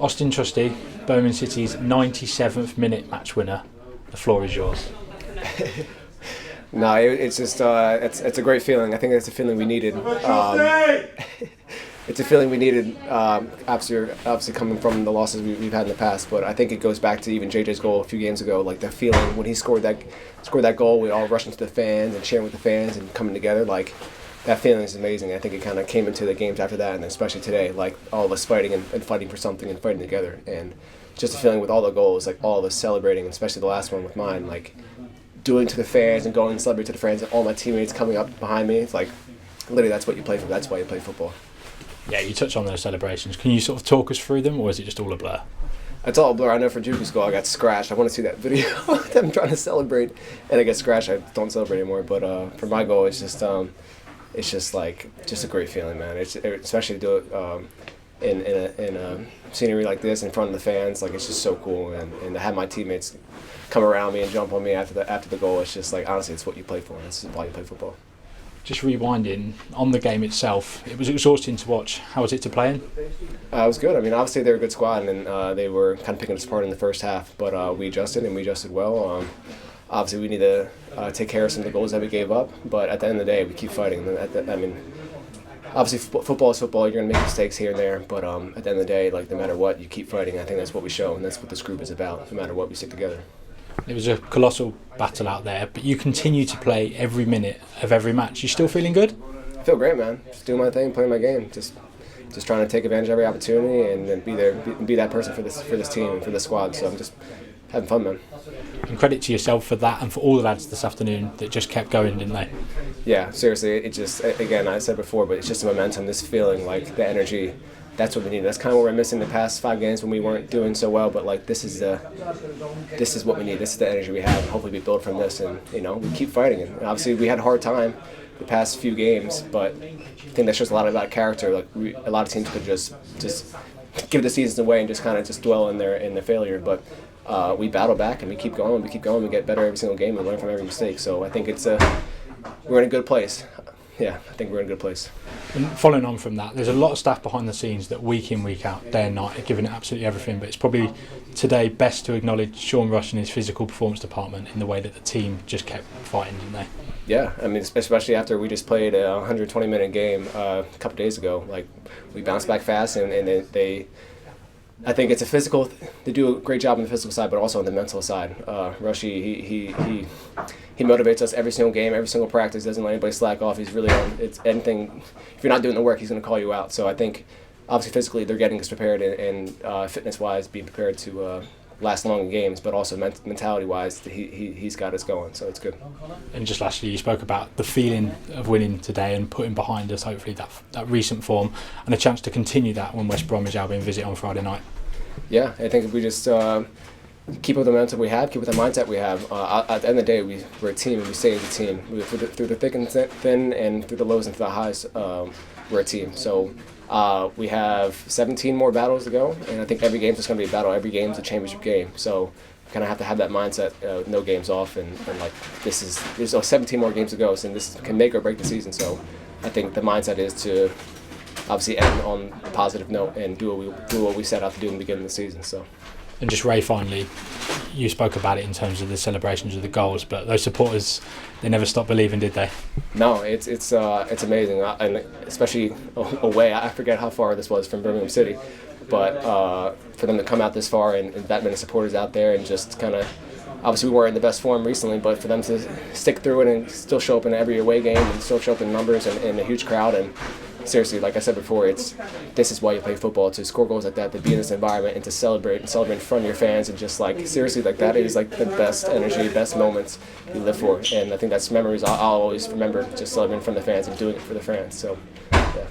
Auston Trusty, Birmingham City's 97th minute match winner. The floor is yours. No, it's just it's a great feeling. I think it's a feeling we needed. It's a feeling we needed. Obviously coming from the losses we've had in the past, but I think it goes back to even JJ's goal a few games ago. Like the feeling when he scored that goal, we all rushed into the fans and cheering with the fans and coming together. Like that feeling is amazing. I think it kind of came into the games after that, and especially today, like all of us fighting and fighting for something and fighting together, and just a feeling with all the goals, like all of us celebrating, especially the last one with mine, like doing to the fans and going and celebrating to the fans and all my teammates coming up behind me. It's like literally that's what you play for. That's why you play football. Yeah, you touched on those celebrations. Can you sort of talk us through them, or is it just all a blur? It's all a blur. I know for Juku's goal, I got scratched. I want to see that video of them trying to celebrate, and I get scratched. I don't celebrate anymore. But for my goal, it's just a great feeling, man. Especially to do it in a scenery like this in front of the fans. Like it's just so cool, and to have my teammates come around me and jump on me after the goal. It's just like honestly, it's what you play for. This is why you play football. Just rewinding on the game itself, it was exhausting to watch. How was it to play in? It was good. I mean, obviously they were a good squad, and they were kind of picking us apart in the first half. But we adjusted, and we adjusted well. Obviously, we need to take care of some of the goals that we gave up. But at the end of the day, we keep fighting. I mean, obviously football is football. You're gonna make mistakes here and there. But at the end of the day, like no matter what, you keep fighting. I think that's what we show, and that's what this group is about. No matter what, we stick together. It was a colossal battle out there, but you continue to play every minute of every match. You still feeling good? I feel great, man. Just doing my thing, playing my game. Just trying to take advantage of every opportunity and be there, be that person for this team and for the squad. So I'm just having fun, man. And credit to yourself for that and for all the lads this afternoon that just kept going, didn't they? Yeah, seriously. It just, again, I said before, but it's just the momentum, this feeling, like the energy. That's what we need. That's kind of what we're missing the past 5 games when we weren't doing so well. But like this is what we need. This is the energy we have. Hopefully we build from this, and we keep fighting. And obviously we had a hard time the past few games, but I think that shows a lot about character. Like a lot of teams could just give the seasons away and just kind of just dwell in their failure. But we battle back and we keep going. We get better every single game and learn from every mistake. So I think we're in a good place. Yeah, I think we're in a good place. And following on from that, there's a lot of staff behind the scenes that week in, week out, day and night, are giving it absolutely everything. But it's probably today best to acknowledge Sean Rush and his physical performance department in the way that the team just kept fighting, didn't they? Yeah, I mean, especially after we just played a 120-minute game a couple days ago. Like, we bounced back fast, and they I think it's a physical. They do a great job on the physical side, but also on the mental side. Rushy, he motivates us every single game, every single practice. Doesn't let anybody slack off. He's really on. It's anything. If you're not doing the work, he's going to call you out. So I think, obviously, physically they're getting us prepared, and fitness-wise, being prepared to last long in games, but also mentality-wise, he's got us going. So it's good. And just lastly, you spoke about the feeling of winning today and putting behind us, hopefully, that recent form and a chance to continue that when West Bromwich Albion visit on Friday night. Yeah, I think if we just keep with the momentum we have, keep with the mindset we have. At the end of the day, we're a team, and we stay as a team. Through the thick and thin, and through the lows and through the highs, we're a team. So we have 17 more battles to go, and I think every game's just going to be a battle. Every game's a championship game. So we kind of have to have that mindset, no games off, and like there's 17 more games to go, so this can make or break the season. So I think the mindset is to obviously end on a positive note and do what we set out to do in the beginning of the season. So. And just Ray, finally, you spoke about it in terms of the celebrations of the goals, but those supporters, they never stopped believing, did they? No, it's amazing, and especially away. I forget how far this was from Birmingham City, but for them to come out this far and that many supporters out there and just kind of, obviously we weren't in the best form recently, but for them to stick through it and still show up in every away game and still show up in numbers and a huge crowd, and seriously, like I said before, this is why you play football, to score goals like that, to be in this environment and to celebrate in front of your fans, and just like seriously, like that is like the best energy, best moments you live for, and I think that's memories I'll always remember, just celebrating in front of the fans and doing it for the fans. So yeah.